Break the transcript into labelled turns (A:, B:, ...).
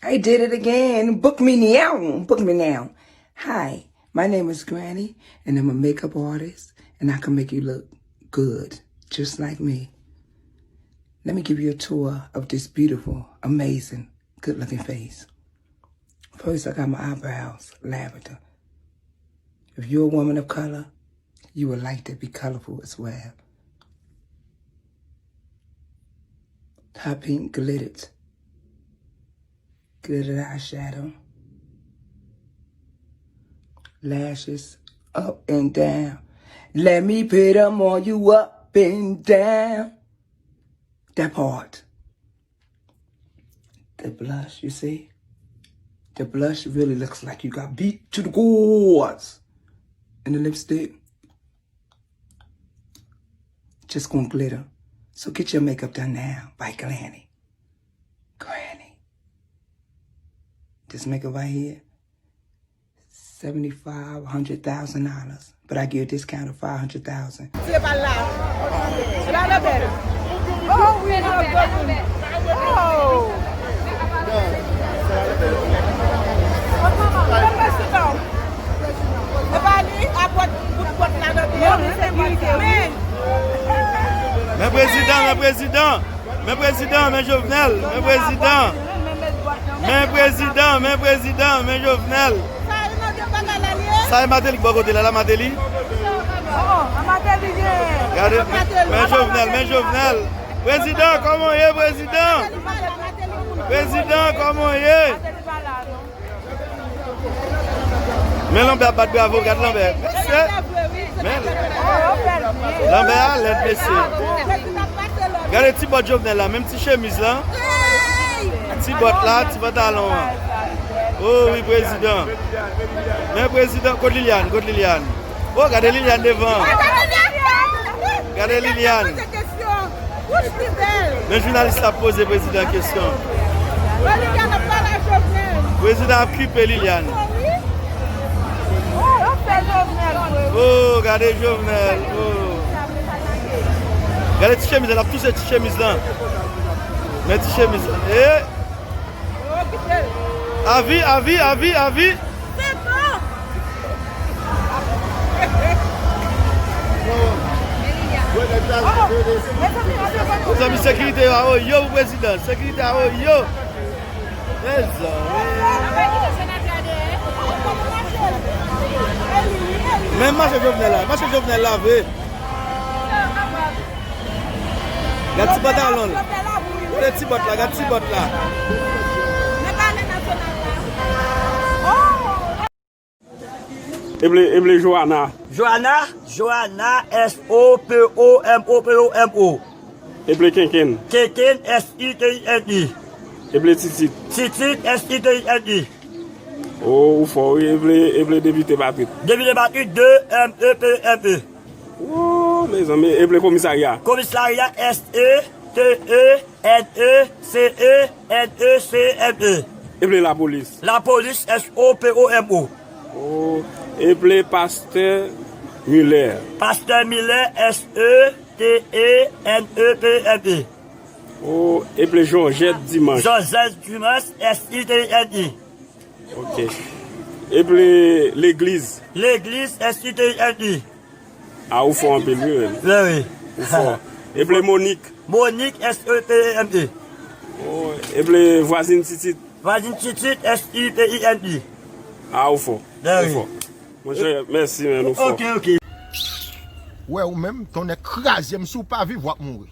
A: I did it again. Book me now. Book me now. Hi, my name is Granny, and I'm a makeup artist, and I can make you look good, just like me. Let me give you a tour of this beautiful, amazing, good-looking face. First, I got my eyebrows, lavender. If you're a woman of color, you would like to be colorful as well. Hot pink glittered eyeshadow. Lashes up and down. Let me put them on you up and down. That part. The blush, you see? The blush really looks like you got beat to the gourds. And the lipstick, just gonna glitter. So get your makeup done now by Granny. Granny. This makeup right here, $75,000, $100,000. But I give a discount of $500,000.
B: Oh, we love that. Oh.
C: Mes présidents, mes Jovenel, mes Jovenel. Ça est Matéli, bon côté là, la Matéli. Regardez, mes Jovenel. Président, comment est, président? Président, comment est? Mais Lambert pas de bravo, regarde Lambert. Lambert a l'aide baissée. Regardez petit bot Jovenel là, même petit chemise là. Petit bot là, petit pantalon. Oh oui, président. Mais président, côte Liliane. Oh, regardez Liliane devant. Regardez Liliane. Le journaliste a posé président la question. Président a occupé Liliane. Oh, regardez Jovenel. Oh. Regardez les chemises là, tous ces chemises là. Mais les chemises là. Eh. Avis. C'est bon. Vous avez sécurité à yo, président. Sécurité à yo. Même moi je venais là. Laver. Regarde petit pantalon là. Regarde petit bot là.
D: Eble Johanna,
E: S-O-P-O-M-O-P-O-M-O.
D: Eble Kenken,
E: S-I-T-I-N-I.
D: Eble Titit,
E: S-I-T-I-N-I.
D: ou fort, Eble Débité Batrit.
E: Débité Batrit 2-M-E-P-M-E.
D: Oh, mes amis, Eble Commissariat.
E: Commissariat S-E-T-E-N-E-C-E-N-E-C-M-E.
D: Eble la police.
E: La police S-O-P-O-M-O.
D: Oh, Eble Pasteur Muller.
E: Pasteur Muller S-E-T-E-N-E-P-M-E.
D: Oh, Eble Georgette Dimanche.
E: S-I-T-I-N-I.
D: Ok. Eble l'église.
E: L'église S-I-T-I-N-I.
D: Ah, ou fort un peu mieux.
E: Oui.
D: Ou fort. Eble Monique.
E: S-E-T-E-M-E.
D: Oh, Eble voisine Titit.
E: Voisine Titit S-I-T-I-N-I.
D: Ah, ou fort.
E: Oui.
D: Mon cher, merci, mais nous fort.
E: Ok.
F: Ouais, ou même, ton écrasé, m'sou pas vivre, mourir.